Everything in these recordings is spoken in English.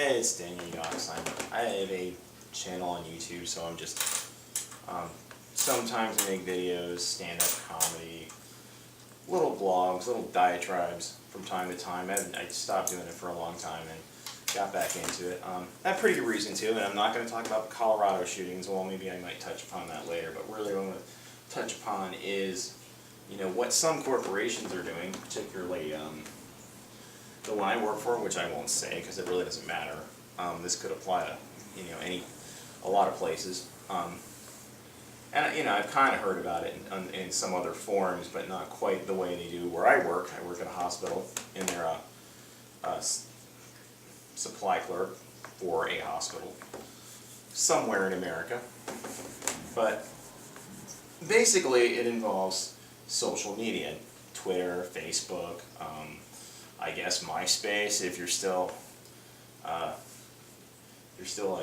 Hey, it's Daniel Yox. I have a channel on YouTube, so I'm just, sometimes I make videos, stand-up comedy, little blogs, little diatribes from time to time. I stopped doing it for a long time and got back into it. I have a pretty good reason to, and I'm not going to talk about the Colorado shootings. Well, maybe I might touch upon that later, but really what I'm going to touch upon is, what some corporations are doing, particularly the one I work for, which I won't say because it really doesn't matter. This could apply to, a lot of places. And I've kind of heard about it in some other forms, but not quite the way they do where I work. I work at a hospital, and they're a supply clerk for a hospital somewhere in America. But basically, it involves social media, Twitter, Facebook, I guess MySpace, if you're still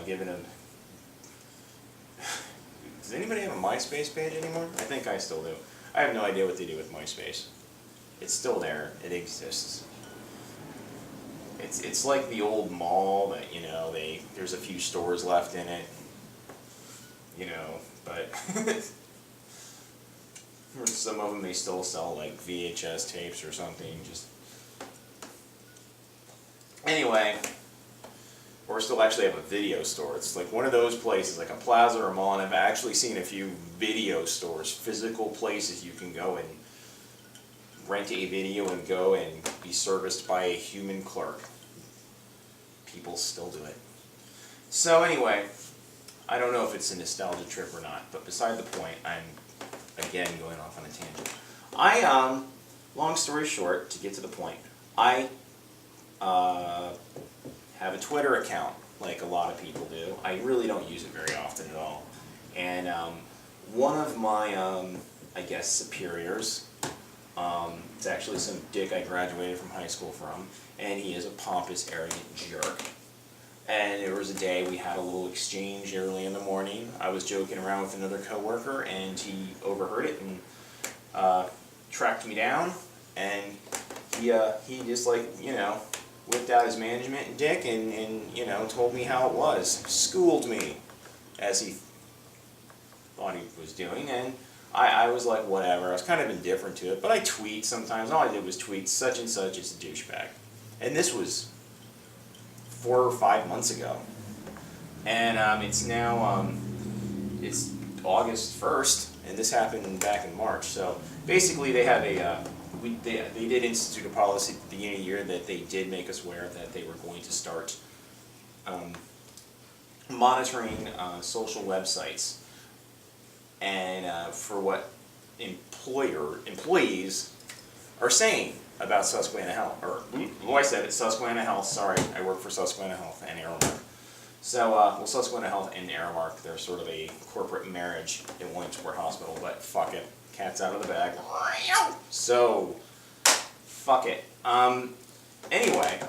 giving them. Does anybody have a MySpace page anymore? I think I still do. I have no idea what they do with MySpace. It's still there. It exists. It's like the old mall that there's a few stores left in it. But some of them they still sell like VHS tapes or something. Anyway, or still actually have a video store. It's like one of those places, like a plaza or a mall, and I've actually seen a few video stores, physical places you can go and rent a video and go and be serviced by a human clerk. People still do it. So anyway, I don't know if it's a nostalgia trip or not, but beside the point, I'm again going off on a tangent. Long story short, to get to the point, I have a Twitter account, like a lot of people do. I really don't use it very often at all. And one of my, I guess, superiors, it's actually some dick I graduated from high school from, and he is a pompous, arrogant jerk. And there was a day we had a little exchange early in the morning. I was joking around with another coworker, and he overheard it and tracked me down, and he just whipped out his management dick and told me how it was. Schooled me, as he thought he was doing, and I was like, whatever. I was kind of indifferent to it, but I tweet sometimes. All I did was tweet, such and such is a douchebag. And this was 4 or 5 months ago. And it's now, it's August 1st, and this happened back in March. So basically they have they did institute a policy at the beginning of the year that they did make us aware that they were going to start monitoring social websites and for what employees are saying about Susquehanna Health. Or, I said it, Susquehanna Health, sorry, I work for Susquehanna Health and Aramark. So, Susquehanna Health and Aramark, they're sort of a corporate marriage in Williamsport Hospital, but fuck it. Cat's out of the bag. So, fuck it. Anyway,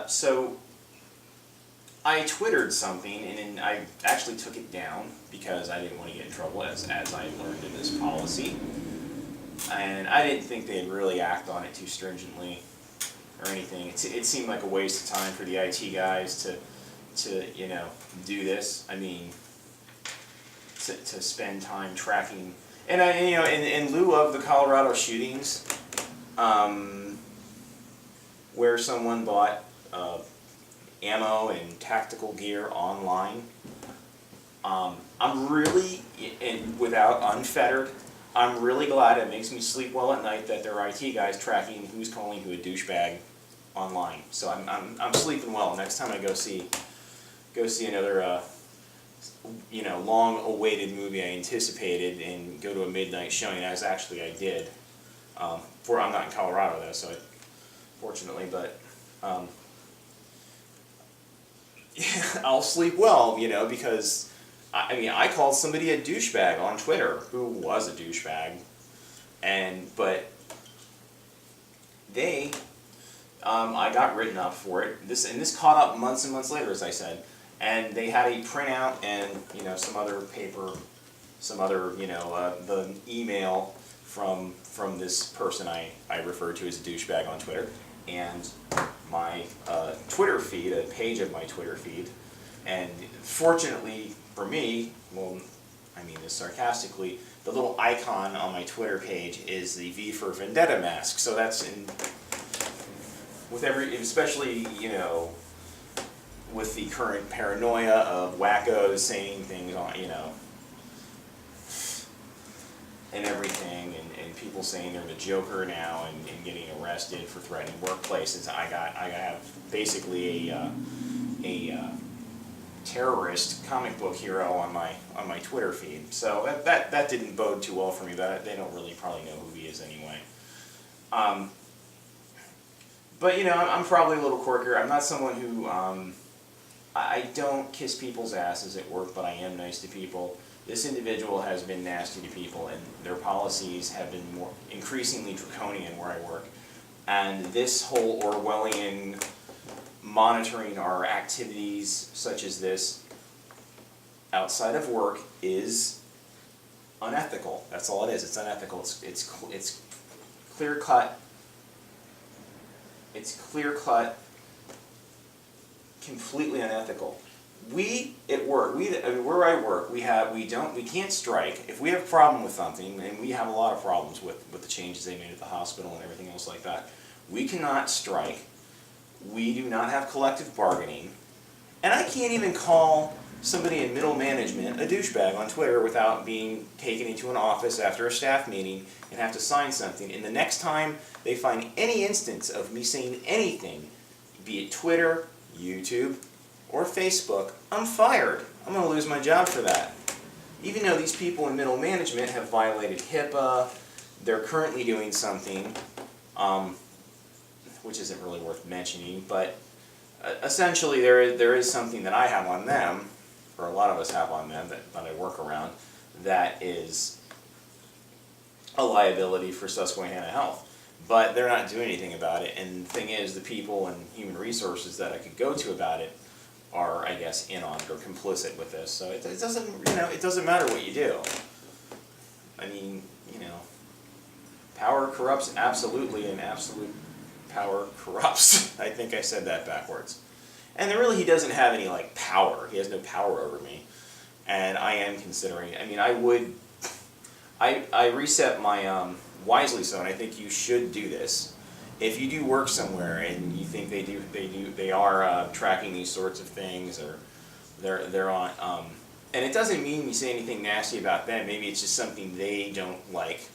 so I Twittered something, and then I actually took it down because I didn't want to get in trouble, as I learned in this policy. And I didn't think they'd really act on it too stringently or anything. It seemed like a waste of time for the IT guys to do this. I mean, to spend time tracking, and in lieu of the Colorado shootings, where someone bought ammo and tactical gear online, I'm really, and without unfettered, I'm really glad it makes me sleep well at night that there are IT guys tracking who's calling who a douchebag online. So I'm sleeping well. Next time I go see another long-awaited movie I anticipated and go to a midnight showing, as actually I did. I'm not in Colorado though, so fortunately, but I'll sleep well, because I called somebody a douchebag on Twitter who was a douchebag, but I got written up for it. This caught up months and months later, as I said. And they had a printout and some other paper, the email from this person I referred to as a douchebag on Twitter, and my Twitter feed, a page of my Twitter feed, and fortunately for me, well, I mean this sarcastically, the little icon on my Twitter page is the V for Vendetta mask. So that's with especially, you know, with the current paranoia of wackos saying things on, you know, and everything, and people saying they're the Joker now and getting arrested for threatening workplaces. I have basically a terrorist comic book hero on my Twitter feed. So that didn't bode too well for me. But they don't really probably know who he is anyway. But you know, I'm probably a little quirkier. I'm not someone who I don't kiss people's asses at work, but I am nice to people. This individual has been nasty to people, and their policies have been more increasingly draconian where I work. And this whole Orwellian monitoring our activities such as this outside of work is unethical. That's all it is. It's unethical. It's clear cut. It's clear cut. Completely unethical. We at work, where I work, we can't strike. If we have a problem with something, and we have a lot of problems with the changes they made at the hospital and everything else like that, we cannot strike. We do not have collective bargaining, and I can't even call somebody in middle management a douchebag on Twitter without being taken into an office after a staff meeting and have to sign something. And the next time they find any instance of me saying anything, be it Twitter, YouTube, or Facebook, I'm fired. I'm going to lose my job for that. Even though these people in middle management have violated HIPAA, they're currently doing something, which isn't really worth mentioning, but essentially there is something that I have on them, or a lot of us have on them that I work around, that is a liability for Susquehanna Health. But they're not doing anything about it, and the thing is, the people and human resources that I could go to about it are, I guess, in on or complicit with this. So it doesn't, you know, it doesn't matter what you do. I mean, you know, power corrupts absolutely, and absolute power corrupts. I think I said that backwards. And really, he doesn't have any, like, power. He has no power over me. And I am considering, I mean, I reset my, wisely so, and I think you should do this. If you do work somewhere and you think they are tracking these sorts of things, or they're on, and it doesn't mean you say anything nasty about them. Maybe it's just something they don't like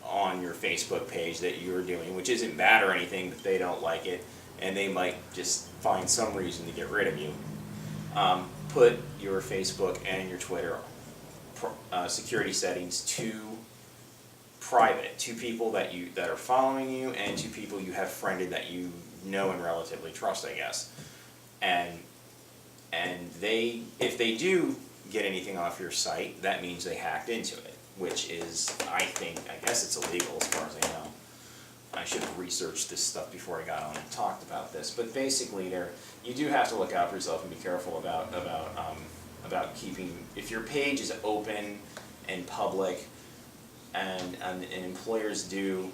on your Facebook page that you're doing, which isn't bad or anything, but they don't like it, and they might just find some reason to get rid of you. Put your Facebook and your Twitter security settings to private, to people that are following you, and to people you have friended that you know and relatively trust, I guess. And if they do get anything off your site, that means they hacked into it, which is, I guess it's illegal as far as I know. I should have researched this stuff before I got on and talked about this. But basically, you do have to look out for yourself and be careful about keeping, if your page is open and public, and employers do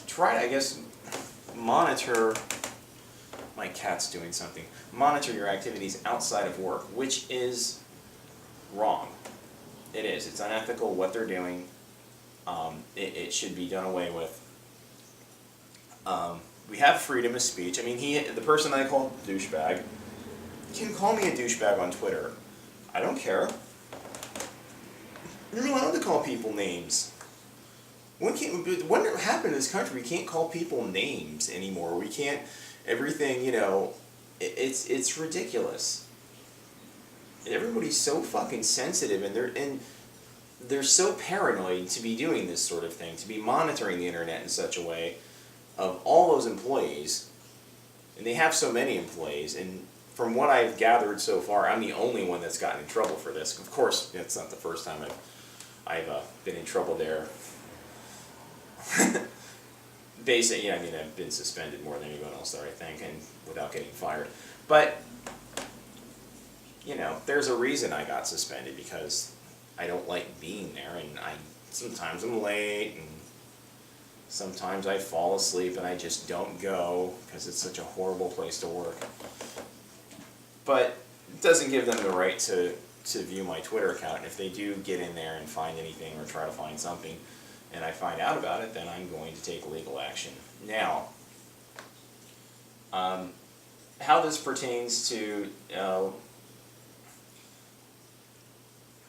try to, I guess, monitor, my cat's doing something, monitor your activities outside of work, which is wrong. It is. It's unethical what they're doing. It should be done away with. We have freedom of speech. I mean, the person I called douchebag can call me a douchebag on Twitter. I don't care. You're allowed to call people names. What happened in this country? We can't call people names anymore. We can't. Everything, you know, it's ridiculous. Everybody's so fucking sensitive, and they're so paranoid to be doing this sort of thing, to be monitoring the internet in such a way of all those employees, and they have so many employees, and from what I've gathered so far, I'm the only one that's gotten in trouble for this. Of course, it's not the first time I've been in trouble there. Basically, I mean, I've been suspended more than anyone else there, I think, and without getting fired. But, you know, there's a reason I got suspended, because I don't like being there, and sometimes I'm late, and Sometimes I fall asleep and I just don't go because it's such a horrible place to work. But it doesn't give them the right to view my Twitter account. If they do get in there and find anything or try to find something and I find out about it, then I'm going to take legal action. Now, how this pertains to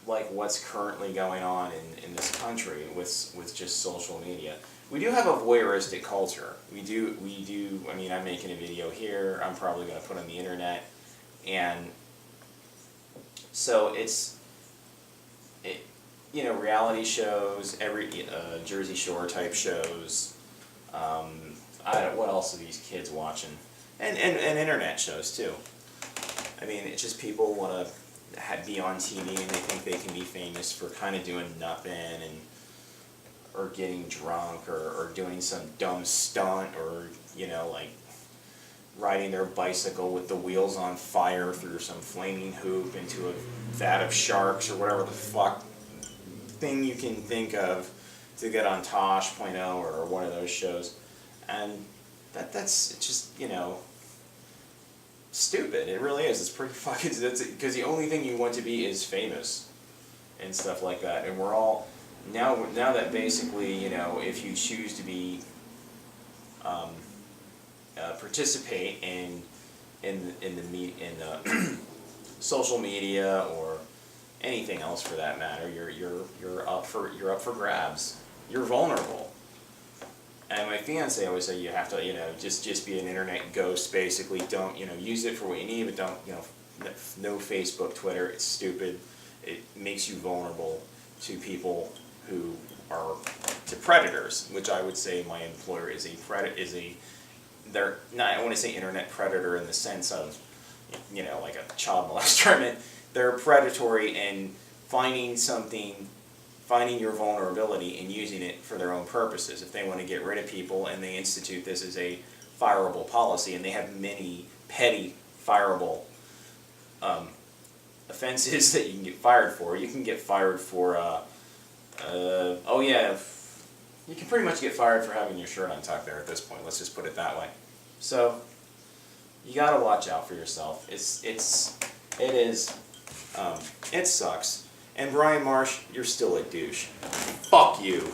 like what's currently going on in this country with just social media. We do have a voyeuristic culture. We do, I mean, I'm making a video here, I'm probably going to put on the internet, and so you know, reality shows, Jersey Shore type shows, what else are these kids watching? And internet shows too. I mean, it's just people want to be on TV and they think they can be famous for kind of doing nothing or getting drunk or doing some dumb stunt or, you know, like riding their bicycle with the wheels on fire through some flaming hoop into a vat of sharks or whatever the fuck thing you can think of to get on Tosh.0 or one of those shows. And that's just, you know, stupid. It really is. It's pretty fucking, because the only thing you want to be is famous and stuff like that. And we're all now that basically, you know, if you choose to be participate in the social media or anything else for that matter, you're up for grabs. You're vulnerable. And my fiance always said you have to, you know, just be an internet ghost basically. Don't, you know, use it for what you need, but don't, you know, no Facebook, Twitter. It's stupid. It makes you vulnerable to people who are to predators, which I would say my employer is they're not, I want to say internet predator in the sense of, you know, like a child molester. They're predatory and finding your vulnerability and using it for their own purposes. If they want to get rid of people and they institute this as a fireable policy, and they have many petty fireable offenses that you can get fired for. You can get fired for, oh yeah, you can pretty much get fired for having your shirt untucked there at this point. Let's just put it that way. So you gotta watch out for yourself. It sucks. And Brian Marsh, you're still a douche. Fuck you.